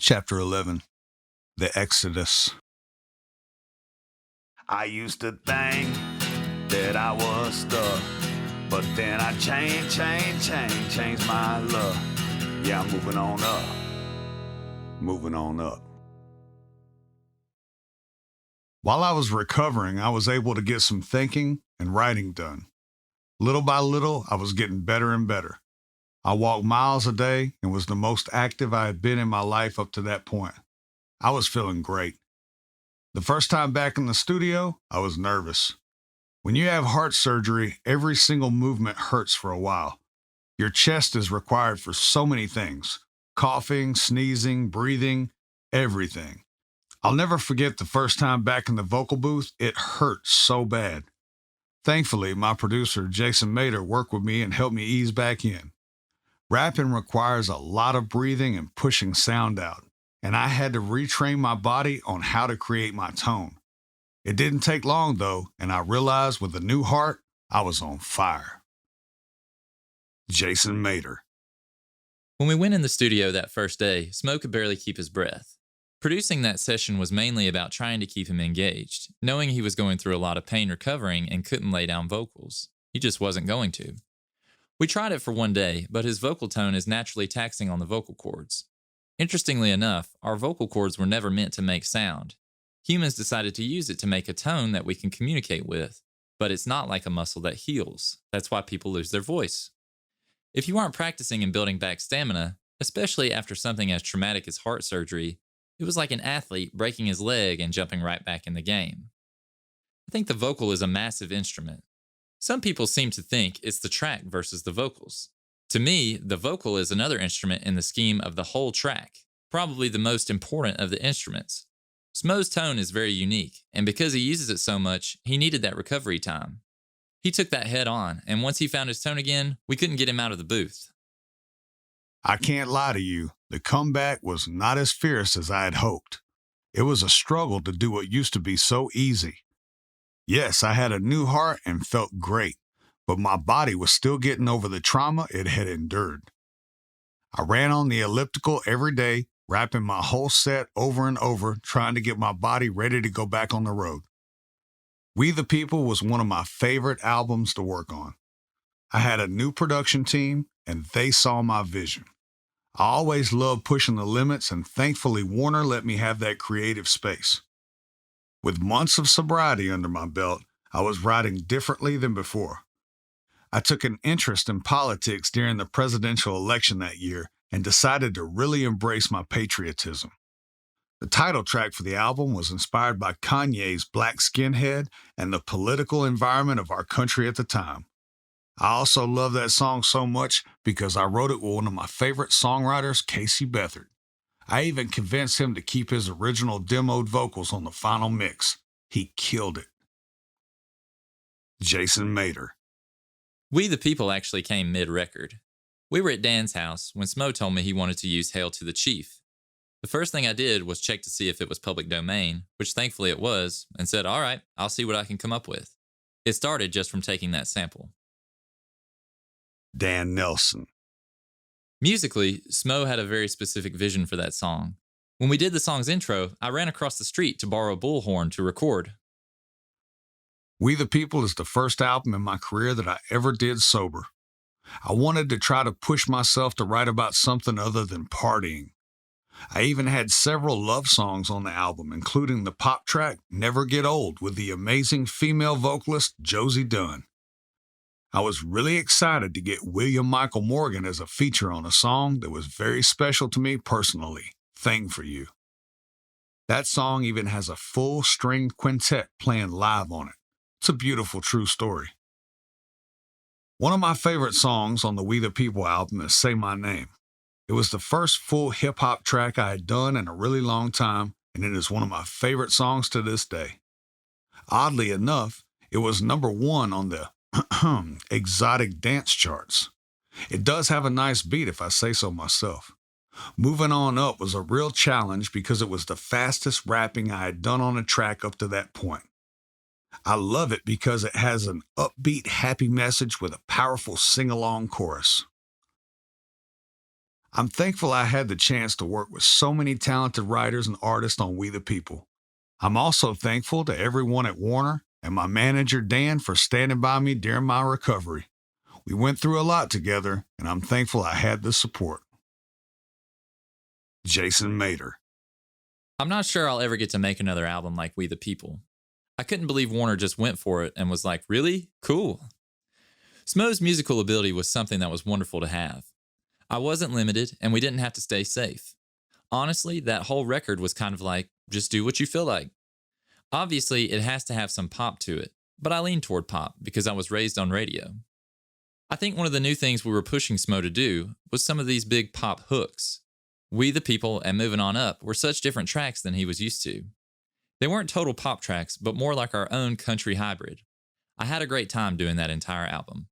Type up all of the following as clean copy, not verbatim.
Chapter 11, The Exodus. I used to think that I was stuck, but then I changed my luck. Yeah, I'm moving on up. While I was recovering, I was able to get some thinking and writing done. Little by little, I was getting better and better. I walked miles a day and was the most active I had been in my life up to that point. I was feeling great. The first time back in the studio, I was nervous. When you have heart surgery, every single movement hurts for a while. Your chest is required for so many things: coughing, sneezing, breathing, everything. I'll never forget the first time back in the vocal booth. It hurt so bad. Thankfully, my producer, Jason Mader, worked with me and helped me ease back in. Rapping requires a lot of breathing and pushing sound out, and I had to retrain my body on how to create my tone. It didn't take long, though, and I realized with a new heart, I was on fire. Jason Mader. When we went in the studio that first day, Smo could barely keep his breath. Producing that session was mainly about trying to keep him engaged, knowing he was going through a lot of pain recovering and couldn't lay down vocals. He just wasn't going to. We tried it for one day, but his vocal tone is naturally taxing on the vocal cords. Interestingly enough, our vocal cords were never meant to make sound. Humans decided to use it to make a tone that we can communicate with, but it's not like a muscle that heals. That's why people lose their voice. If you aren't practicing and building back stamina, especially after something as traumatic as heart surgery, it was like an athlete breaking his leg and jumping right back in the game. I think the vocal is a massive instrument. Some people seem to think it's the track versus the vocals. To me, the vocal is another instrument in the scheme of the whole track, probably the most important of the instruments. Smo's tone is very unique, and because he uses it so much, he needed that recovery time. He took that head on, and once he found his tone again, we couldn't get him out of the booth. I can't lie to you, the comeback was not as fierce as I had hoped. It was a struggle to do what used to be so easy. Yes, I had a new heart and felt great, but my body was still getting over the trauma it had endured. I ran on the elliptical every day, rapping my whole set over and over, trying to get my body ready to go back on the road. We the People was one of my favorite albums to work on. I had a new production team, and they saw my vision. I always loved pushing the limits, and thankfully Warner let me have that creative space. With months of sobriety under my belt, I was writing differently than before. I took an interest in politics during the presidential election that year and decided to really embrace my patriotism. The title track for the album was inspired by Kanye's Black Skinhead and the political environment of our country at the time. I also love that song so much because I wrote it with one of my favorite songwriters, Casey Beathard. I even convinced him to keep his original demoed vocals on the final mix. He killed it. Jason Mader. We the People actually came mid-record. We were at Dan's house when Smo told me he wanted to use Hail to the Chief. The first thing I did was check to see if it was public domain, which thankfully it was, and said, all right, I'll see what I can come up with. It started just from taking that sample. Dan Nelson. Musically, Smo had a very specific vision for that song. When we did the song's intro, I ran across the street to borrow a bullhorn to record. We the People is the first album in my career that I ever did sober. I wanted to try to push myself to write about something other than partying. I even had several love songs on the album, including the pop track Never Get Old with the amazing female vocalist Josie Dunn. I was really excited to get William Michael Morgan as a feature on a song that was very special to me personally, Thing for You. That song even has a full string quintet playing live on it. It's a beautiful true story. One of my favorite songs on the We the People album is Say My Name. It was the first full hip-hop track I had done in a really long time, and it is one of my favorite songs to this day. Oddly enough, it was number 1 on the exotic dance charts. It does have a nice beat if I say so myself. Moving On Up was a real challenge because it was the fastest rapping I had done on a track up to that point. I love it because it has an upbeat, happy message with a powerful sing-along chorus. I'm thankful I had the chance to work with so many talented writers and artists on We the People. I'm also thankful to everyone at Warner and my manager Dan for standing by me during my recovery. We went through a lot together, and I'm thankful I had the support. Jason Mater. I'm not sure I'll ever get to make another album like We the People. I couldn't believe Warner just went for it and was like, really? Cool. SMO's musical ability was something that was wonderful to have. I wasn't limited, and we didn't have to stay safe. Honestly, that whole record was kind of like, just do what you feel like. Obviously, it has to have some pop to it, but I lean toward pop because I was raised on radio. I think one of the new things we were pushing SMO to do was some of these big pop hooks. We the People and Moving On Up were such different tracks than he was used to. They weren't total pop tracks, but more like our own country hybrid. I had a great time doing that entire album.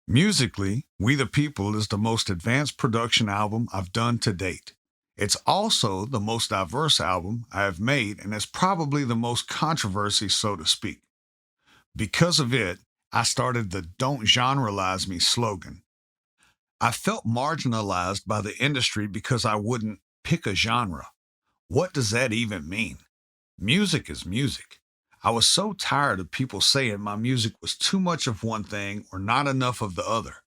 Musically, We the People is the most advanced production album I've done to date. It's also the most diverse album I have made, and it's probably the most controversy, so to speak. Because of it, I started the Don't Generalize Me slogan. I felt marginalized by the industry because I wouldn't pick a genre. What does that even mean? Music is music. I was so tired of people saying my music was too much of one thing or not enough of the other.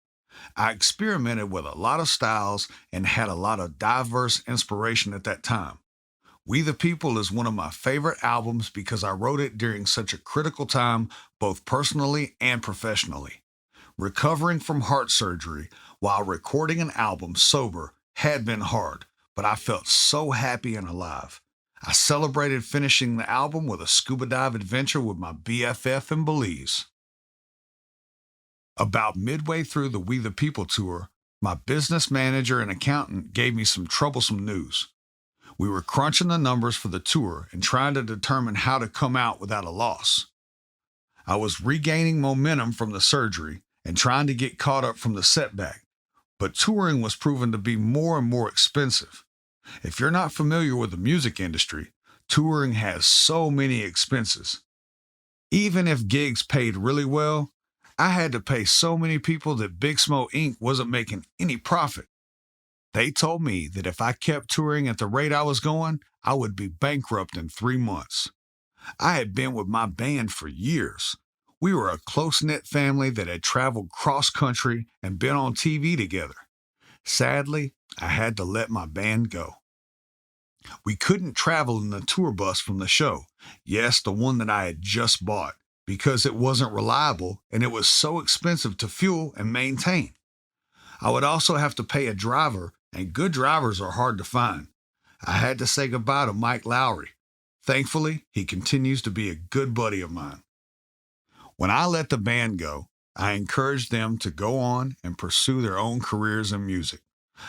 I experimented with a lot of styles and had a lot of diverse inspiration at that time. We the People is one of my favorite albums because I wrote it during such a critical time, both personally and professionally. Recovering from heart surgery while recording an album sober had been hard, but I felt so happy and alive. I celebrated finishing the album with a scuba dive adventure with my BFF in Belize. About midway through the We the People tour, my business manager and accountant gave me some troublesome news. We were crunching the numbers for the tour and trying to determine how to come out without a loss. I was regaining momentum from the surgery and trying to get caught up from the setback, but touring was proven to be more and more expensive. If you're not familiar with the music industry, touring has so many expenses. Even if gigs paid really well, I had to pay so many people that Big Smo Inc. wasn't making any profit. They told me that if I kept touring at the rate I was going, I would be bankrupt in 3 months. I had been with my band for years. We were a close-knit family that had traveled cross-country and been on TV together. Sadly, I had to let my band go. We couldn't travel in the tour bus from the show, yes, the one that I had just bought, because it wasn't reliable and it was so expensive to fuel and maintain. I would also have to pay a driver, and good drivers are hard to find. I had to say goodbye to Mike Lowry. Thankfully, he continues to be a good buddy of mine. When I let the band go, I encouraged them to go on and pursue their own careers in music.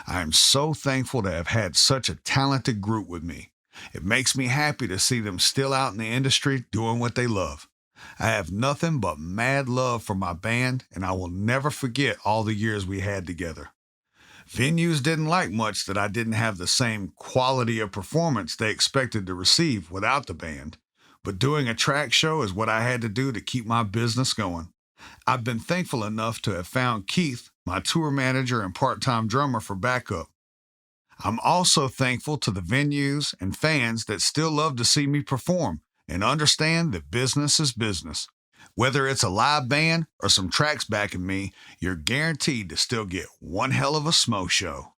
I am so thankful to have had such a talented group with me. It makes me happy to see them still out in the industry doing what they love. I have nothing but mad love for my band, and I will never forget all the years we had together. Venues didn't like much that I didn't have the same quality of performance they expected to receive without the band, but doing a track show is what I had to do to keep my business going. I've been thankful enough to have found Keith, my tour manager and part-time drummer, for backup. I'm also thankful to the venues and fans that still love to see me perform and understand that business is business. Whether it's a live band or some tracks backing me, you're guaranteed to still get one hell of a SMO show.